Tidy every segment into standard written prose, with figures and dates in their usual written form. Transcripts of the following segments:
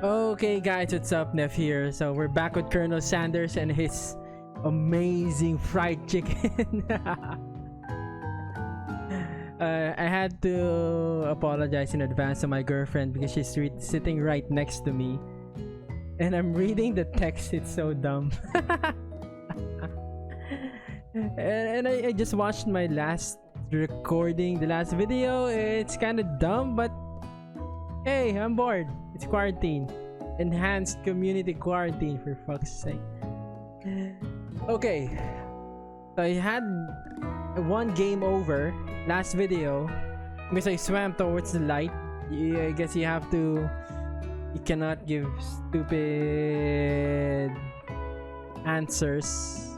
Okay guys, what's up? Neff here. So we're back with Colonel Sanders and his amazing fried chicken. I had to apologize in advance to my girlfriend because she's sitting right next to me and I'm reading the text. It's so dumb. and I just watched my last recording, the last video. It's kind of dumb, but hey, I'm bored. It's quarantine. Enhanced community quarantine, for fuck's sake. Okay. So I had one game over last video because I swam towards the light. I guess you have to... You cannot give stupid answers.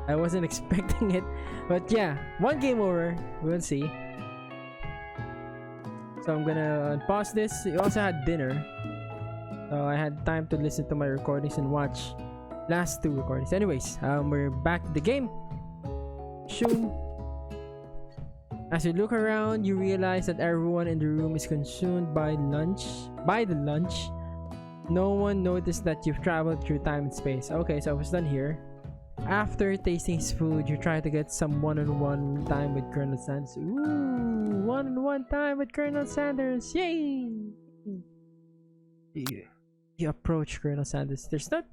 I wasn't expecting it. But yeah, one game over. We'll see. So I'm gonna pause this. You also had dinner, so I had time to listen to my recordings and watch last two recordings. Anyways, we're back to the game. Shoom. As you look around, you realize that everyone in the room is consumed by the lunch. No one noticed that you've traveled through time and space. Okay, so I was done here. After tasting his food, you try to get some one-on-one time with Colonel Sanders. Ooh, one-on-one time with Colonel Sanders. Yay! You approach Colonel Sanders. There's not...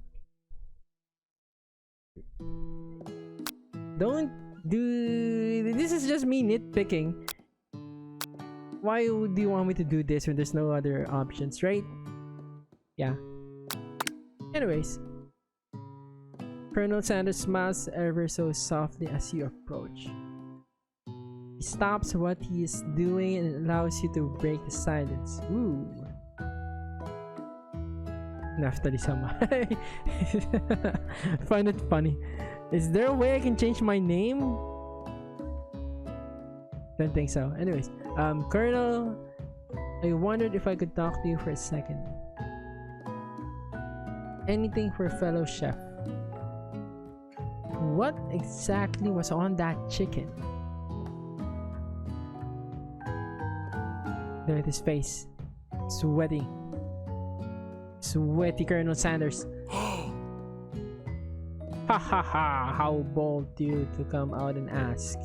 Don't do... This is just me nitpicking. Why do you want me to do this when there's no other options, right? Yeah. Anyways. Colonel Sanders smiles ever so softly as you approach. He stops what he is doing and allows you to break the silence. Ooh. Naftali-sama. Find it funny. Is there a way I can change my name? Don't think so. Anyways, Colonel, I wondered if I could talk to you for a second. Anything for a fellow chef. What exactly was on that chicken? There at his face. Sweaty. Sweaty Colonel Sanders. Ha ha ha! How bold you to come out and ask.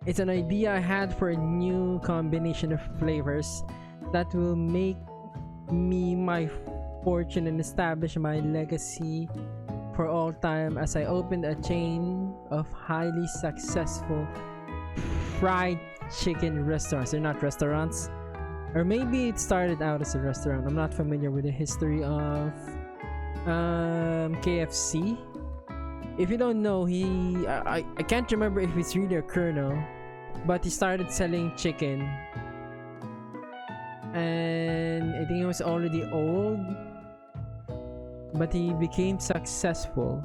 It's an idea I had for a new combination of flavors that will make me my fortune and establish my legacy for all time as I opened a chain of highly successful fried chicken restaurants. They're not restaurants, or maybe it started out as a restaurant. I'm not familiar with the history of KFC. If you don't know, I can't remember if it's really a colonel, but he started selling chicken and I think he was already old, but he became successful.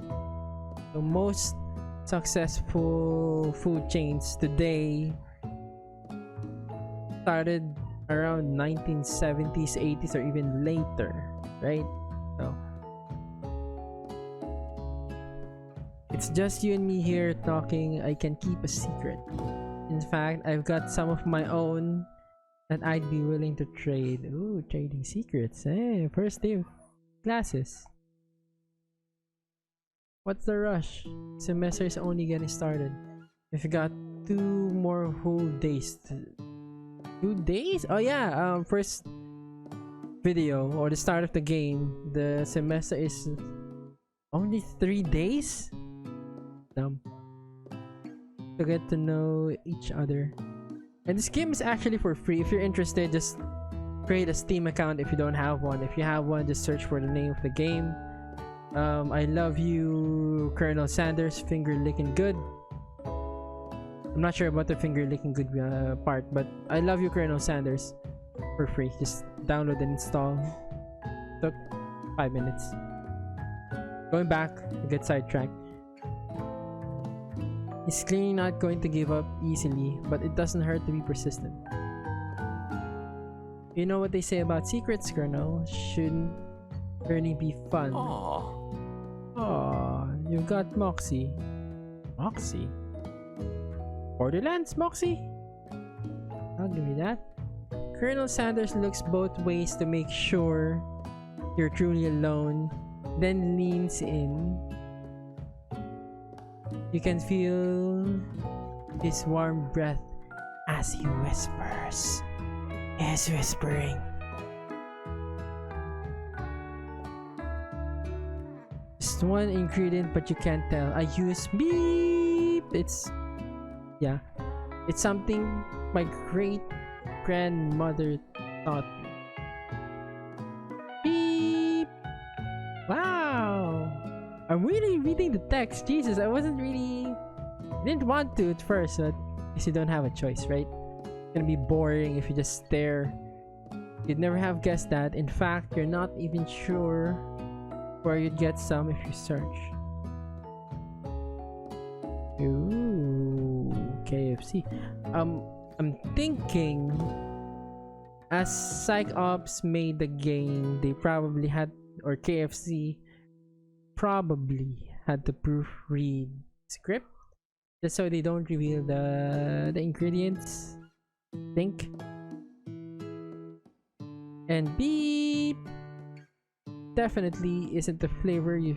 The most successful food chains today started around 1970s, 80s, or even later, right? So it's just you and me here talking. I can keep a secret. In fact, I've got some of my own that I'd be willing to trade. Ooh, trading secrets. Hey, first day of classes. What's the rush? Semester is only getting started. We've got 2 more whole days. 2 days? Oh yeah, first video or the start of the game. The semester is only 3 days? Dumb. To get to know each other. And this game is actually for free. If you're interested, just create a Steam account if you don't have one. If you have one, just search for the name of the game. I love you, Colonel Sanders. Finger licking good. I'm not sure about the finger licking good part, but I love you, Colonel Sanders. For free. Just download and install. Took 5 minutes. Going back, I get sidetracked. He's clearly not going to give up easily, but it doesn't hurt to be persistent. You know what they say about secrets, Colonel? Shouldn't learning be fun? Aww, you've got Moxie. Moxie? Borderlands Moxie? I'll give you that. Colonel Sanders looks both ways to make sure you're truly alone, then leans in. You can feel his warm breath as he whispers. He's whispering. Just one ingredient, but you can't tell. I use beep. It's something my great grandmother taught me. Beep. Wow. I'm really reading the text. Jesus, I didn't want to at first, but because you don't have a choice, right? It's gonna be boring if you just stare. You'd never have guessed that. In fact, you're not even sure where you'd get some if you search. Ooh, KFC. I'm thinking, as Psych Ops made the game, they probably had, or KFC probably had to proofread script just so they don't reveal the ingredients. Think. And beep definitely isn't the flavor you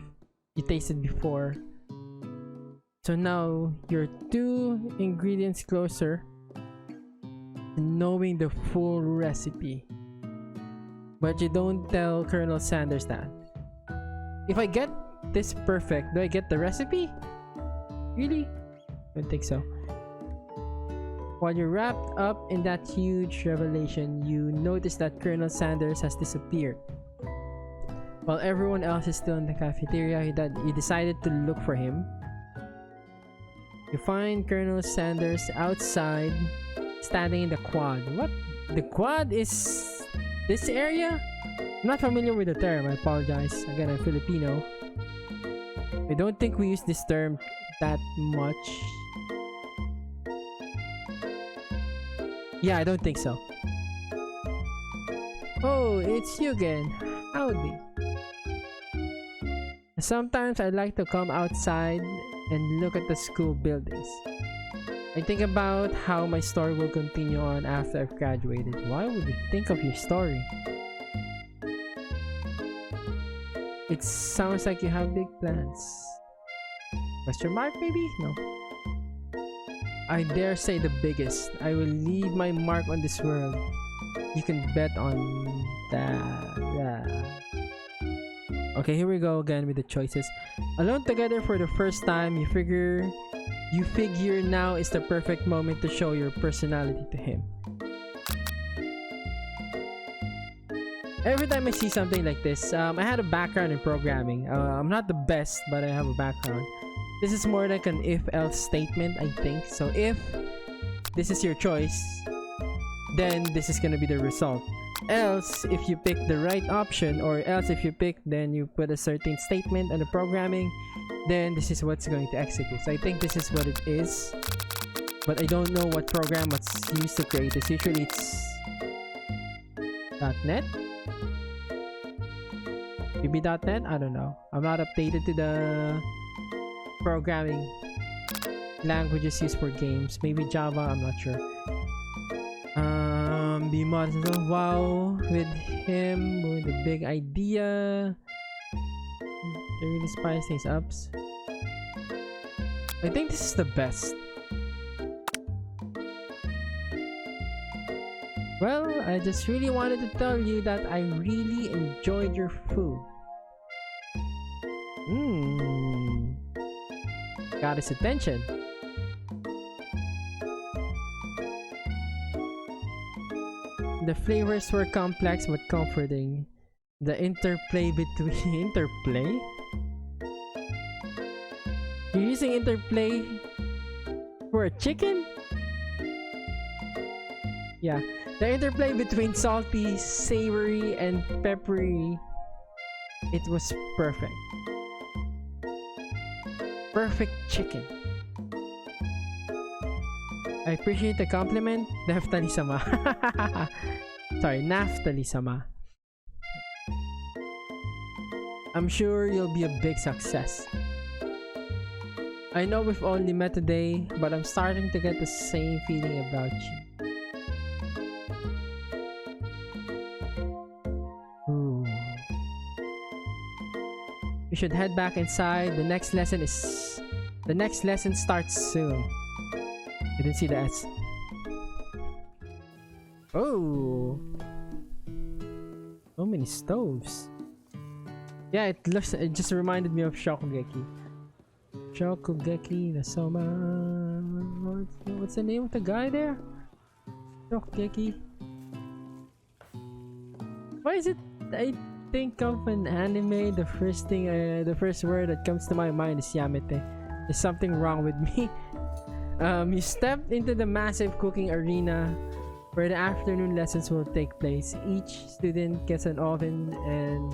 tasted before. So now you're 2 ingredients closer to knowing the full recipe. But you don't tell Colonel Sanders that. If I get this perfect, do I get the recipe? Really? I don't think so. While you're wrapped up in that huge revelation, you notice that Colonel Sanders has disappeared. While everyone else is still in the cafeteria, you decided to look for him. You find Colonel Sanders outside, standing in the quad. What? The quad is this area? I'm not familiar with the term, I apologize. Again, I'm Filipino. I don't think we use this term that much. Yeah, I don't think so. Oh, it's you again. Howdy. Sometimes I like to come outside and look at the school buildings. I think about how my story will continue on after I've graduated. Why would you think of your story? It sounds like you have big plans. Question mark maybe? No. I dare say the biggest. I will leave my mark on this world. You can bet on that. Yeah. Okay, here we go again with the choices. Alone together for the first time, you figure now is the perfect moment to show your personality to him. Every time I see something like this, I had a background in programming. I'm not the best, but I have a background. This is more like an if-else statement, I think. So if this is your choice, then this is gonna be the result. Else, if you pick the right option, or else if you pick, then you put a certain statement on the programming, then this is what's going to execute. So I think this is what it is, but I don't know what program was used to create this. Usually it's .NET? Maybe .NET? I don't know. I'm not updated to the programming languages used for games. Maybe Java, I'm not sure. Be modest. Wow, with him, with the big idea. They really spice things up. I think this is the best. Well, I just really wanted to tell you that I really enjoyed your food. Got his attention. The flavors were complex but comforting. The interplay between... Interplay? You're using interplay for a chicken? Yeah. The interplay between salty, savory, and peppery. It was perfect. Perfect chicken. I appreciate the compliment, Naftali-sama. Sorry, Naftali-sama. I'm sure you'll be a big success. I know we've only met today, but I'm starting to get the same feeling about you. We should head back inside. The next lesson starts soon. I didn't see the S. Oh, so many stoves. Yeah, it just reminded me of Shokugeki. Shokugeki, the Soma. What's the name of the guy there? Shokugeki. Why is it? I think of an anime. The first word that comes to my mind is Yamete. There's something wrong with me. You step into the massive cooking arena where the afternoon lessons will take place. Each student gets an oven and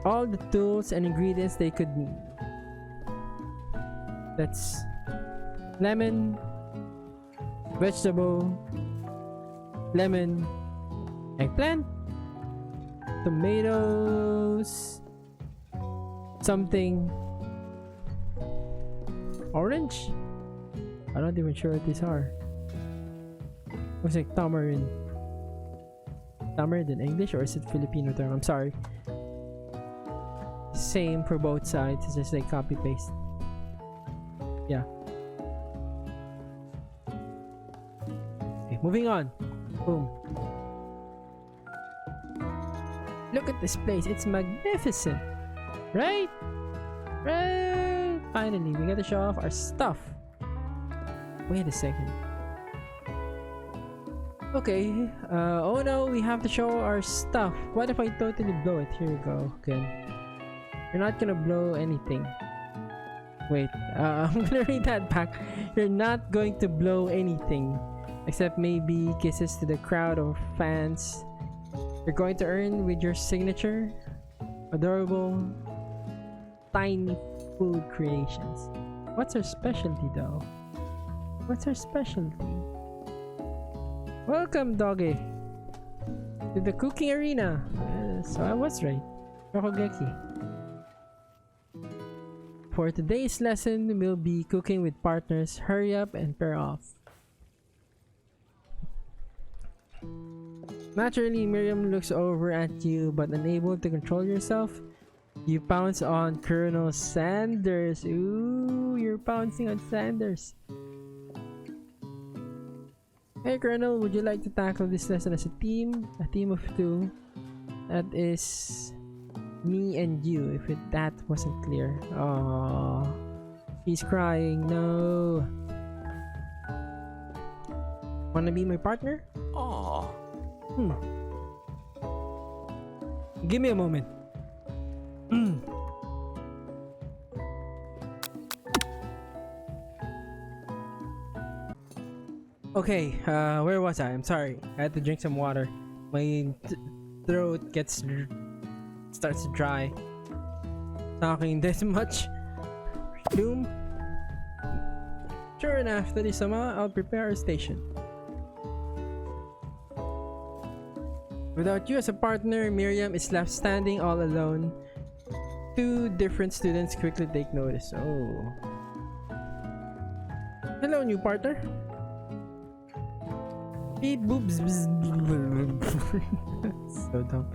all the tools and ingredients they could need. That's lemon, vegetable, lemon, eggplant, tomatoes, something orange. I'm not even sure what these are. Looks like tamarind. Tamarind in English, or is it Filipino term? I'm sorry. Same for both sides. It's just like copy paste. Yeah. Okay, moving on. Boom. Look at this place. It's magnificent. Right? Right. Finally, we got to show off our stuff. Wait a second. Okay. Oh no, we have to show our stuff. What if I totally blow it? Here we go. Okay. You're not gonna blow anything. Wait. I'm gonna read that back. You're not going to blow anything. Except maybe kisses to the crowd of fans. You're going to earn with your signature adorable tiny food creations. What's her specialty though? What's her specialty? Welcome, doggy, to the cooking arena. So I was right. Shokugeki. For today's lesson, we'll be cooking with partners. Hurry up and pair off. Naturally, Miriam looks over at you, but unable to control yourself, you pounce on Colonel Sanders. Ooh, you're pouncing on Sanders. Hey Colonel, would you like to tackle this lesson as a team? A team of two. That is me and you, if that wasn't clear. Oh, she's crying. No. Wanna be my partner? Aww. Give me a moment. Okay, where was I? I'm sorry. I had to drink some water. My throat starts to dry. Talking this much. Doom. Sure enough, Tadisama, I'll prepare a station. Without you as a partner, Miriam is left standing all alone. Two different students quickly take notice. Oh. Hello, new partner. Beep boobs. So dumb.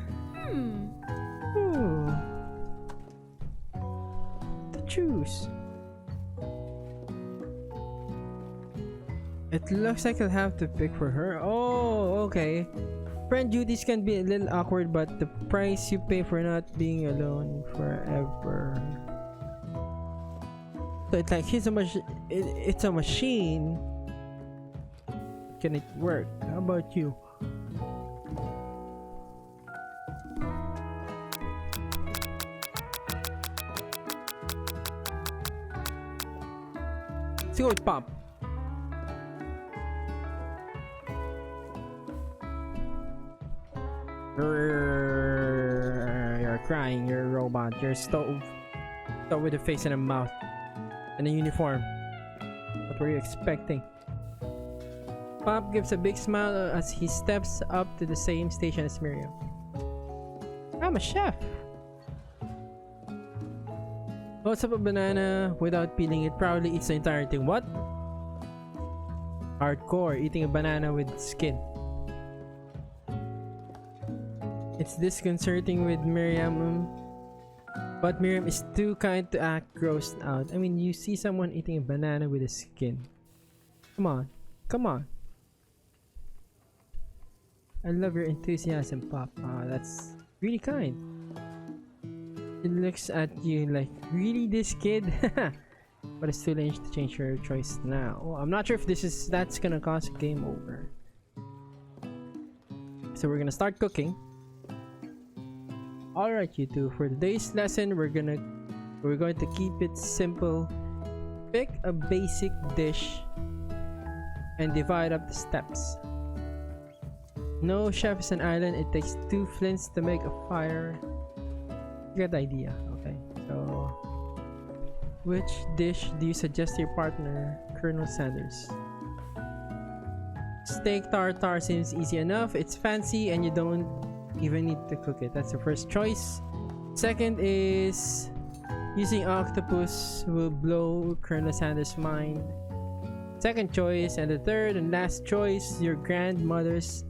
Ooh. To choose. It looks like I'll have to pick for her. Oh, okay. Friend duties can be a little awkward, but the price you pay for not being alone forever. So it's like it's a machine. Can it work? How about you? Let's go with Pop. You're crying, you're a robot, you're a stove with a face and a mouth and a uniform. What were you expecting? Pop gives a big smile as he steps up to the same station as Miriam. I'm a chef. Loads up a banana without peeling it, proudly eats the entire thing. What? Hardcore, eating a banana with skin. It's disconcerting with Miriam. But Miriam is too kind to act grossed out. I mean, you see someone eating a banana with a skin. Come on. Come on. I love your enthusiasm, Pop. That's really kind. It looks at you like, really, this kid? But it's too late to change your choice now. Well, I'm not sure if that's gonna cause a game over. So we're gonna start cooking. Alright, you two, for today's lesson we're going to keep it simple. Pick a basic dish and divide up the steps. No chef is an island. It takes 2 flints to make a fire. You get the idea. Okay, so which dish do you suggest to your partner, Colonel Sanders? Steak tartare seems easy enough. It's fancy and you don't even need to cook it. That's the first choice. Second is using octopus will blow Colonel Sanders' mind. Second choice. And the third and last choice, your grandmother's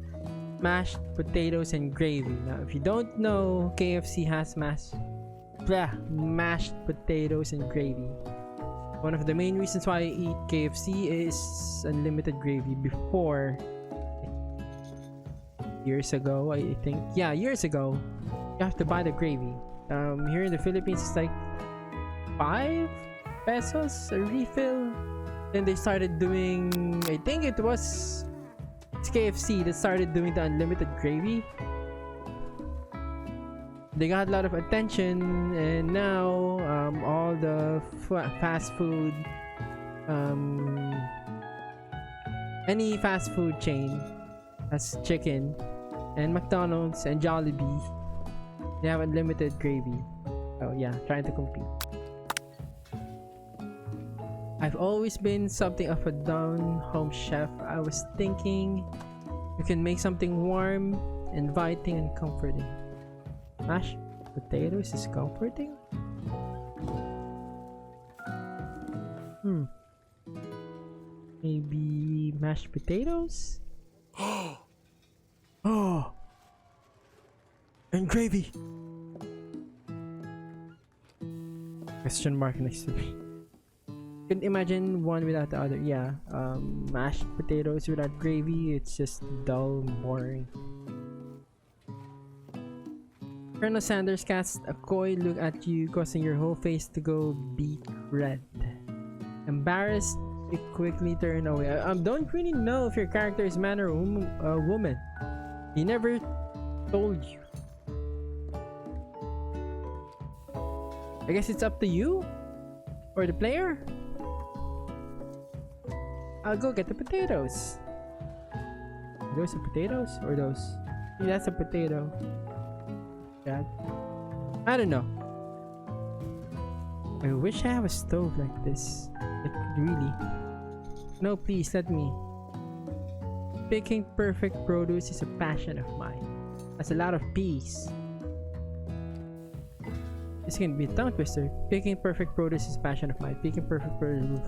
mashed potatoes and gravy. Now if you don't know, KFC has mashed potatoes and gravy. One of the main reasons why I eat KFC is unlimited gravy. Before, years ago, I think, yeah, years ago, you have to buy the gravy. Here in the Philippines, it's like 5 pesos a refill. Then they started doing, I think it's KFC that started doing the unlimited gravy. They got a lot of attention, and now all the fast food, any fast food chain has chicken, and McDonald's and Jollibee, they have unlimited gravy. Oh yeah, trying to compete. I've always been something of a down-home chef. I was thinking you can make something warm, inviting, and comforting. Mashed potatoes is comforting? Maybe mashed potatoes? Oh! And gravy! Question mark next to me. Couldn't imagine one without the other. Yeah, mashed potatoes without gravy, it's just dull and boring. Colonel Sanders casts a coy look at you, causing your whole face to go beet red. Embarrassed, you quickly turn away. I don't really know if your character is man or woman. He never told you. I guess it's up to you? Or the player? I'll go get the potatoes. Are those the potatoes? Or those? Yeah, that's a potato. God. I don't know. I wish I have a stove like this. Like, really. No, please, let me. Picking perfect produce is a passion of mine. That's a lot of peas. This can be a tongue twister. Picking perfect produce is a passion of mine. Picking perfect produce.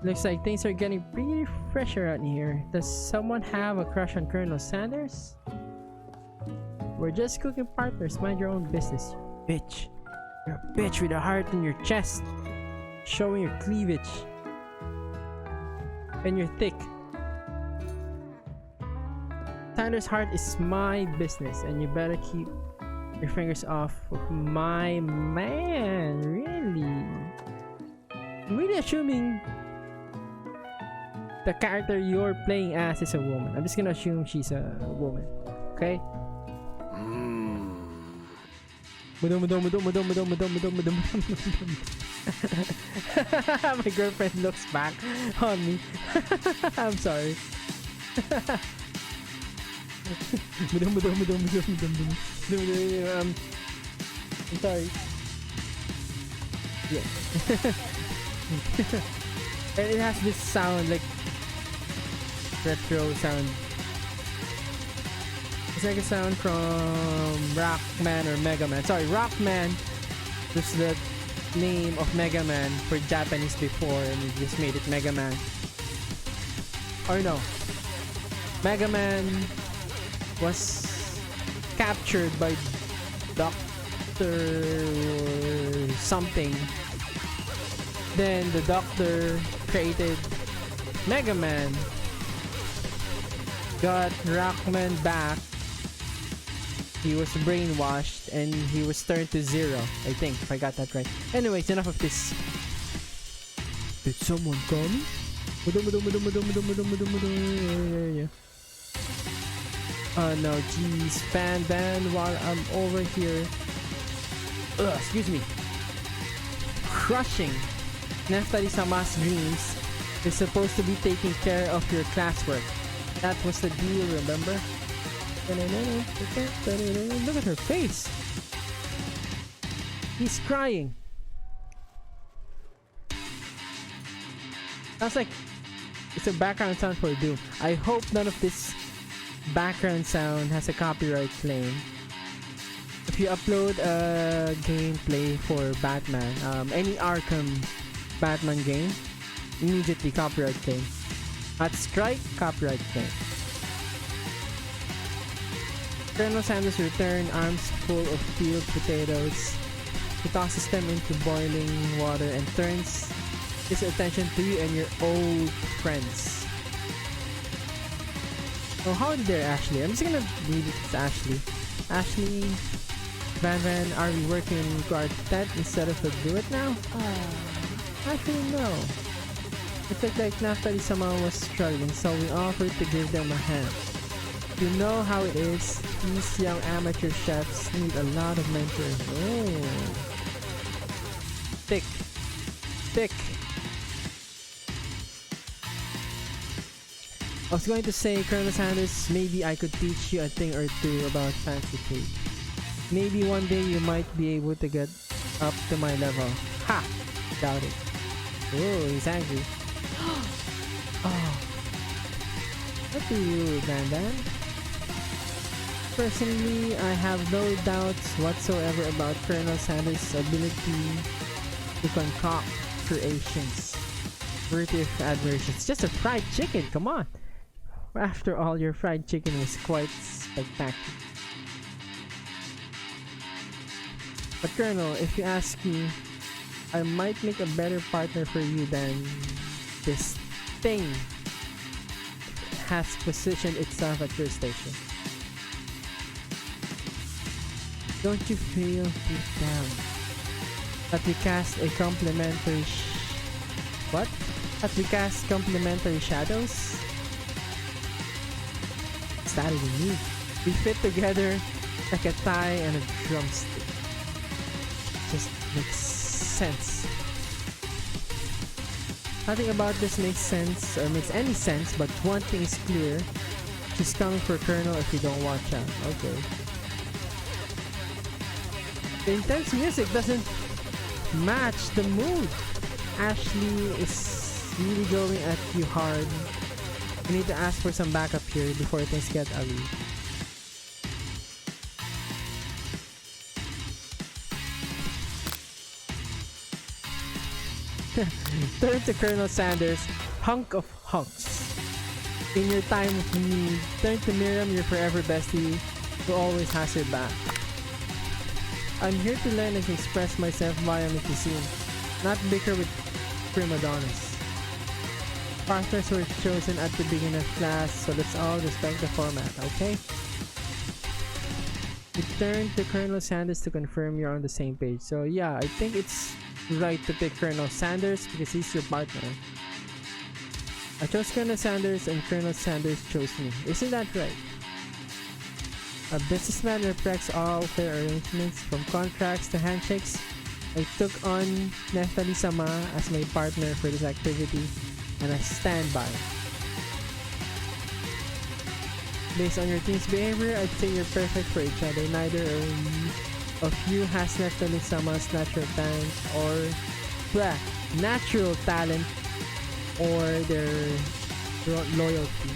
Looks like things are getting pretty fresh around here. Does someone have a crush on Colonel Sanders? We're just cooking partners. Mind your own business, you bitch. You're a bitch with a heart in your chest, showing your cleavage. And you're thick. Sanders' heart is my business, and you better keep your fingers off of my man. Really? I'm really assuming the character you're playing as is a woman. I'm just gonna assume she's a woman. Okay? My girlfriend looks back on me. I'm sorry. I'm sorry. Yeah. And it has this sound, like retro sound. It's like a sound from Rockman or Mega Man. Sorry, Rockman was the name of Mega Man for Japanese before, and it just made it Mega Man. Or no, Mega Man was captured by Doctor something. Then the Doctor created Mega Man, got Rockman back. He was brainwashed and he was turned to zero, I think, if I got that right. Anyways, enough of this. Did someone come? Oh no, jeez, fan ban while I'm over here. Excuse me. Crushing Neftali-sama's dreams is supposed to be taking care of your classwork. That was the deal, remember? Look at her face. He's crying. Sounds like it's a background sound for Doom. I hope none of this background sound has a copyright claim. If you upload a gameplay for Batman, any Arkham Batman game, immediately copyright claim. At strike, copyright claim. Colonel Sanders return, arms full of peeled potatoes. He tosses them into boiling water and turns his attention to you and your old friends. Oh, how old there, Ashley? I'm just gonna read it to Ashley. Ashley, Van, are we working in quartet instead of a duet now? Actually, no. It looked like Neftali-sama was struggling, so we offered to give them a hand. You know how it is. These young amateur chefs need a lot of mentoring. Oh. Thick. I was going to say, Colonel Sanders, maybe I could teach you a thing or two about fancy food. Maybe one day you might be able to get up to my level. Ha! Doubt it. Oh, he's angry. Oh. What do you, Van? Personally, I have no doubts whatsoever about Colonel Sanders' ability to concoct creations worthy of admiration. It's just a fried chicken, come on! After all, your fried chicken was quite spectacular. But Colonel, if you ask me, I might make a better partner for you than this thing has positioned itself at your station. Don't you feel deep down that we cast a complementary complementary shadows? It's that even me. We fit together like a thigh and a drumstick. Just makes sense. Nothing about this makes sense or makes any sense, but one thing is clear. She's coming for Colonel if you don't watch out. Okay. The intense music doesn't match the mood. Ashley is really going at you hard. You need to ask for some backup here before things get ugly. Turn to Colonel Sanders, hunk of hunks. In your time of need, turn to Miriam, your forever bestie, who always has your back. I'm here to learn and express myself via Mikizine, not bicker with prima donnas. Partners were chosen at the beginning of class, so let's all respect the format, okay? Return to Colonel Sanders to confirm you're on the same page. So yeah, I think it's right to pick Colonel Sanders because he's your partner. I chose Colonel Sanders and Colonel Sanders chose me. Isn't that right? A businessman reflects all fair arrangements from contracts to handshakes. I took on Neftali-sama as my partner for this activity and I stand by. Based on your team's behavior, I'd say you're perfect for each other. Neither of you has Neftali-sama's natural talent or their loyalty.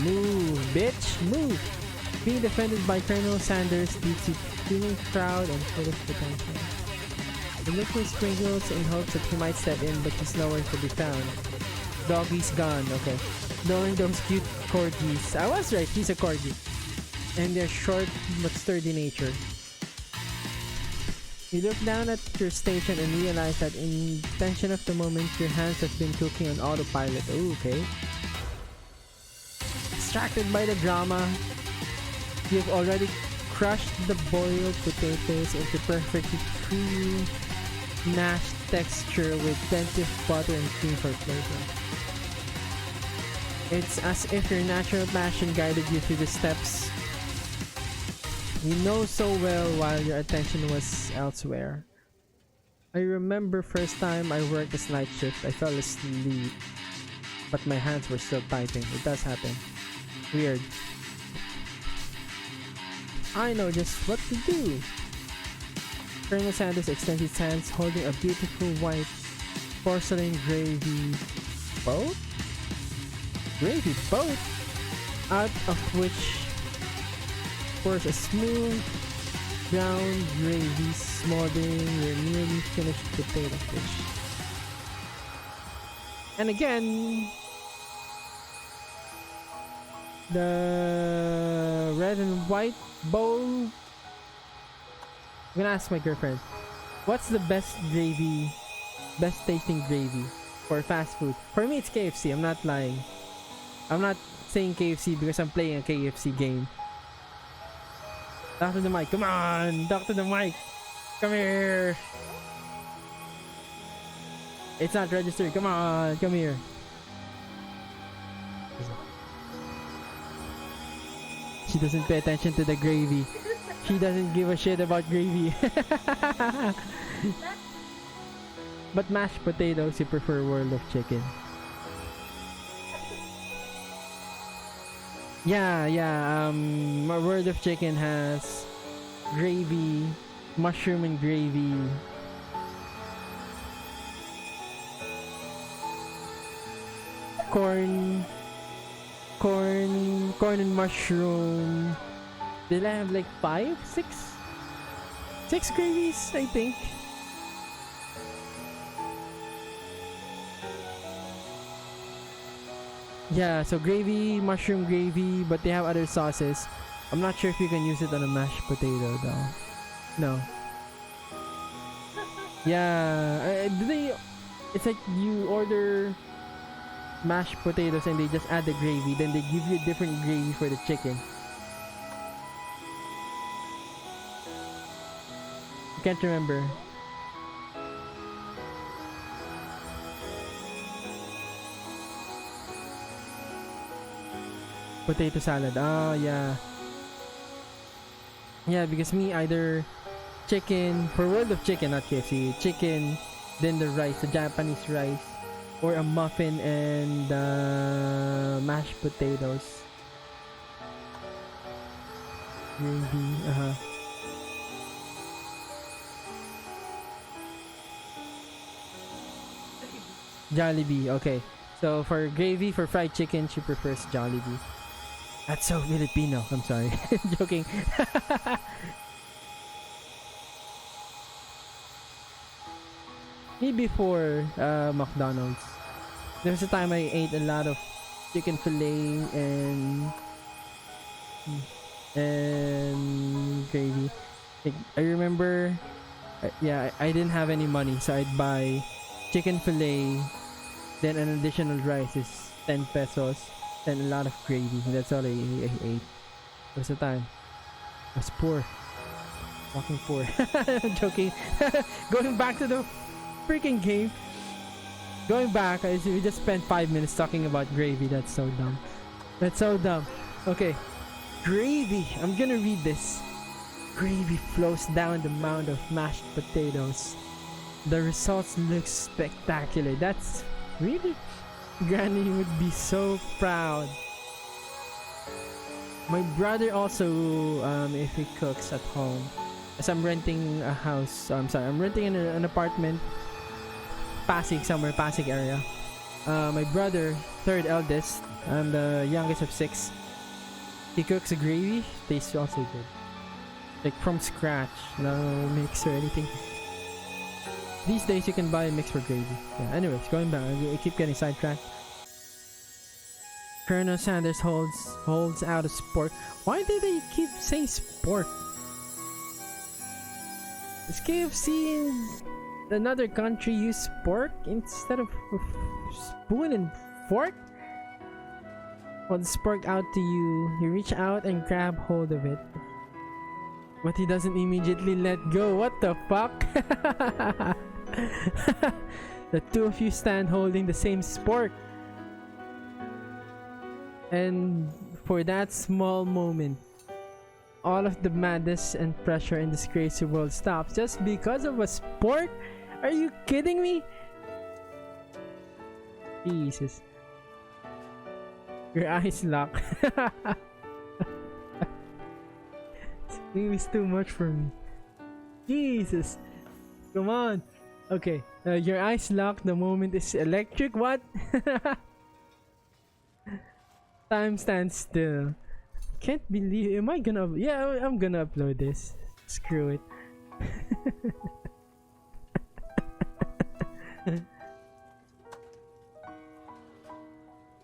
Move, bitch, move! Being defended by Colonel Sanders leaves you feeling proud and full of potential. You look for sprinkles in hopes that he might step in, but he's nowhere to be found. Doggy's gone, okay. knowing those cute corgis. I was right, he's a corgi. And their short but sturdy nature. You look down at your station and realize that in the tension of the moment, your hands have been cooking on autopilot. Oh, okay. Distracted by the drama, you've already crushed the boiled potatoes into perfectly creamy, mashed texture with plenty of butter and cream for flavor. It's as if your natural passion guided you through the steps you know so well while your attention was elsewhere. I remember first time I worked a night shift, I fell asleep, but my hands were still typing. It does happen. Weird. I know just what to do. Colonel Sanders extends his hands holding a beautiful white porcelain gravy boat? Gravy boat? Out of which pours a smooth brown gravy smothering your nearly finished potato fish. And again, the red and white bowl. I'm gonna ask my girlfriend, what's the best gravy, best tasting gravy for fast food? For me, it's KFC. I'm not lying. I'm not saying KFC because I'm playing a KFC game. Talk to the mic. Come on! Talk to the mic. Come here. It's not registered. Come on. Come here. She doesn't pay attention to the gravy. She doesn't give a shit about gravy. But mashed potatoes, you prefer World of Chicken. Yeah, my World of Chicken has gravy, mushroom and gravy. Corn and mushroom. Did I have like 5, 6 gravies, I think. Yeah, so gravy, mushroom gravy, but they have other sauces. I'm not sure if you can use it on a mashed potato though. No. Yeah, do they? It's like you order mashed potatoes and they just add the gravy, then they give you a different gravy for the chicken. I can't remember. Potato salad. Oh, yeah. Yeah, because me, either chicken, for World of Chicken, not KFC, chicken, then the rice, the Japanese rice, or a muffin and mashed potatoes. Gravy, Jollibee, okay. So for gravy, for fried chicken, she prefers Jollibee. That's so Filipino. I'm sorry. Joking. Me before McDonald's. There was a time I ate a lot of chicken fillet and gravy. Like, I remember, I didn't have any money, so I'd buy chicken fillet, then an additional rice is 10 pesos, then a lot of gravy. That's all I ate. There was a time I was poor. Fucking poor. I'm joking. Going back to the freaking game. Going back, we just spent 5 minutes talking about gravy. That's so dumb. That's so dumb. Okay. Gravy. I'm gonna read this. Gravy flows down the mound of mashed potatoes. The results look spectacular. That's really... Granny would be so proud. My brother also, if he cooks at home, as I'm renting a house, I'm renting an apartment, Pasig, somewhere, Pasig area. My brother, third eldest, I'm the youngest of 6. He cooks a gravy, tastes also good. Like from scratch, no mix or anything. These days you can buy a mix for gravy. Yeah, anyways, going back, I keep getting sidetracked. Colonel Sanders holds out a spork. Why do they keep saying spork? Is KFC in another country use spork instead of spoon and fork? Well, the spork out to you. You reach out and grab hold of it. But he doesn't immediately let go. What the fuck? The two of you stand holding the same spork. And for that small moment, all of the madness and pressure in this crazy world stops just because of a spork? Are you kidding me? Jesus. Your eyes lock. It's too much for me. Jesus. Come on. Okay. Your eyes lock. The moment is electric. What? Time stands still. Can't believe. Am I gonna? Yeah, I'm gonna upload this. Screw it.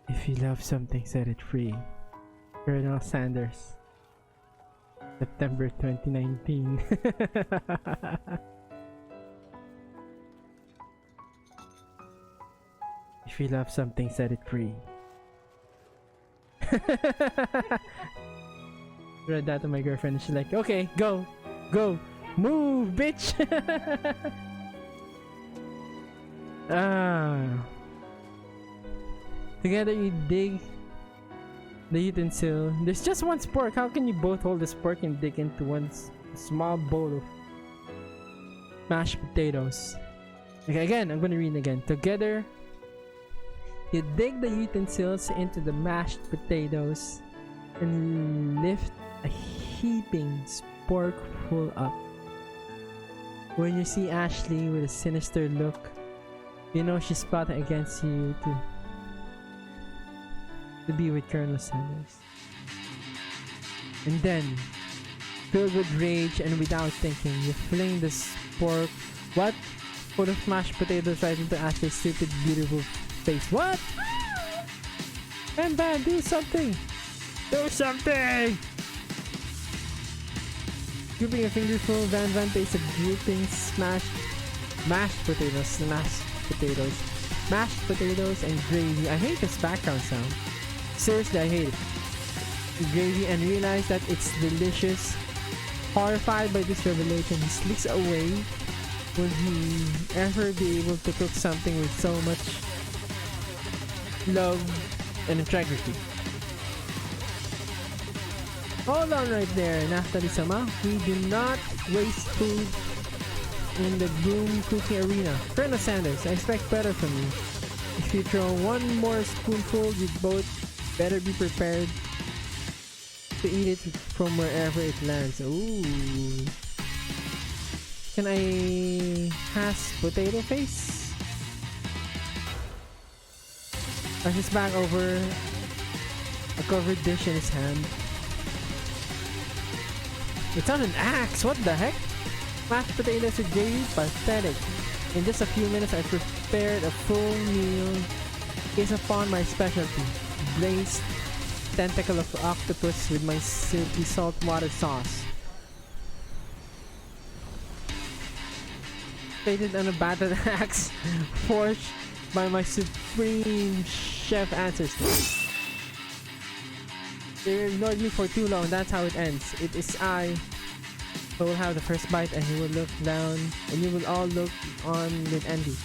If you love something, set it free. Colonel Sanders. September 2019. If you love something, set it free. Read that to my girlfriend and she's like, okay, go, move, bitch. Together you dig the utensil. There's just one spork. How can you both hold the spork and dig into one small bowl of mashed potatoes? Okay, again, I'm gonna read again. Together you dig the utensils into the mashed potatoes and lift a heaping sporkful up. When you see Ashley with a sinister look, you know she's plotting against you to be with Colonel Sanders. And then, filled with rage and without thinking, you fling the spork, what? Full of mashed potatoes right into Ashley's stupid, beautiful face. What? Van, do something! Do something! Scooping a fingerful, Van takes a dripping mashed potatoes, and gravy. I hate this background sound. Seriously, I hate it. Gravy and realize that it's delicious. Horrified by this revelation, he slinks away. Will he ever be able to cook something with so much love and integrity? Hold on right there, Naftali-sama. We do not waste food in the boom cooking arena. Colonel Sanders, I expect better from you. If you throw one more spoonful, you both better be prepared to eat it from wherever it lands. Ooh. Can I pass potato face? As his back over a covered dish in his hand. It's not an axe, what the heck? Mashed potatoes with gravy? Pathetic. In just a few minutes I prepared a full meal based upon my specialty. Glazed tentacle of octopus with my silky saltwater sauce. Plated on a battered axe, forged by my supreme chef ancestors. They ignored me for too long, that's how it ends. It is I who will have the first bite and he will look down and you will all look on with envy.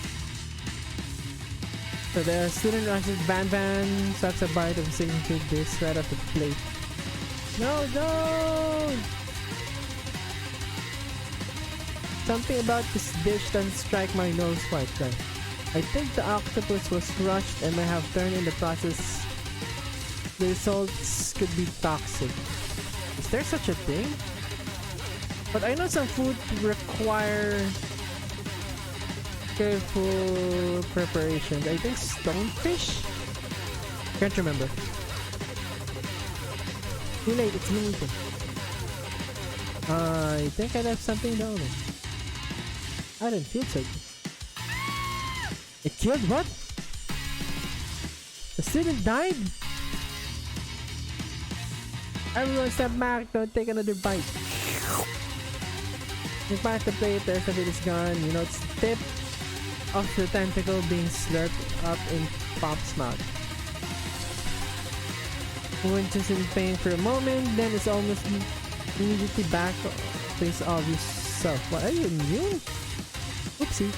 So the student rushes Van sucks a bite of the signature dish right off the plate. No! Something about this dish doesn't strike my nose quite right. I think the octopus was crushed and may have turned in the process. The results could be toxic. Is there such a thing? But I know some food require careful preparations. I think stonefish? Can't remember. Too late, it's been eaten. I think I left something down there. I didn't feel so good. It killed what? The student died? Everyone step back, don't take another bite. You pass the plate, the rest of it is gone. You know, it's the tip of the tentacle being slurped up in Pop's mouth. Went just in pain for a moment, then it's almost immediately back to his obvious self. What are you immune? Oopsie.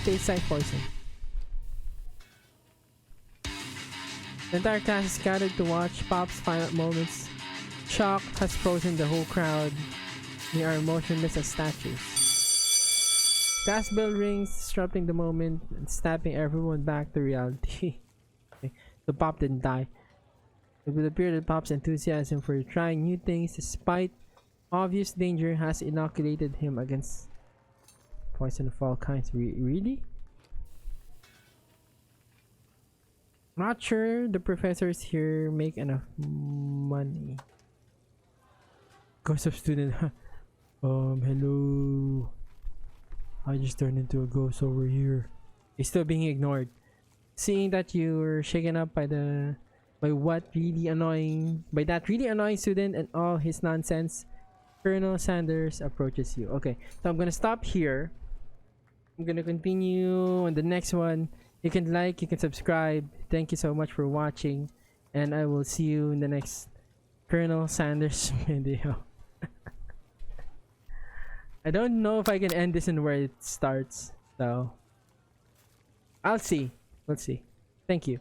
Tastes like poison. The entire cast is gathered to watch Pop's final moments. Shock has frozen the whole crowd. They are motionless as statues. Gas bell rings, disrupting the moment and snapping everyone back to reality. Okay. So Pop didn't die. It would appear that Pop's enthusiasm for trying new things despite obvious danger has inoculated him against poison of all kinds. Really? Not sure the professors here make enough money. Ghost of student. Hello. I just turned into a ghost over here. He's still being ignored. Seeing that you were shaken up by that really annoying student and all his nonsense, Colonel Sanders approaches you. Okay, so I'm gonna stop here. I'm gonna continue on the next one. You can like, you can subscribe. Thank you so much for watching, and I will see you in the next Colonel Sanders video. I don't know if I can end this in where it starts, so I'll see. We'll see. Thank you.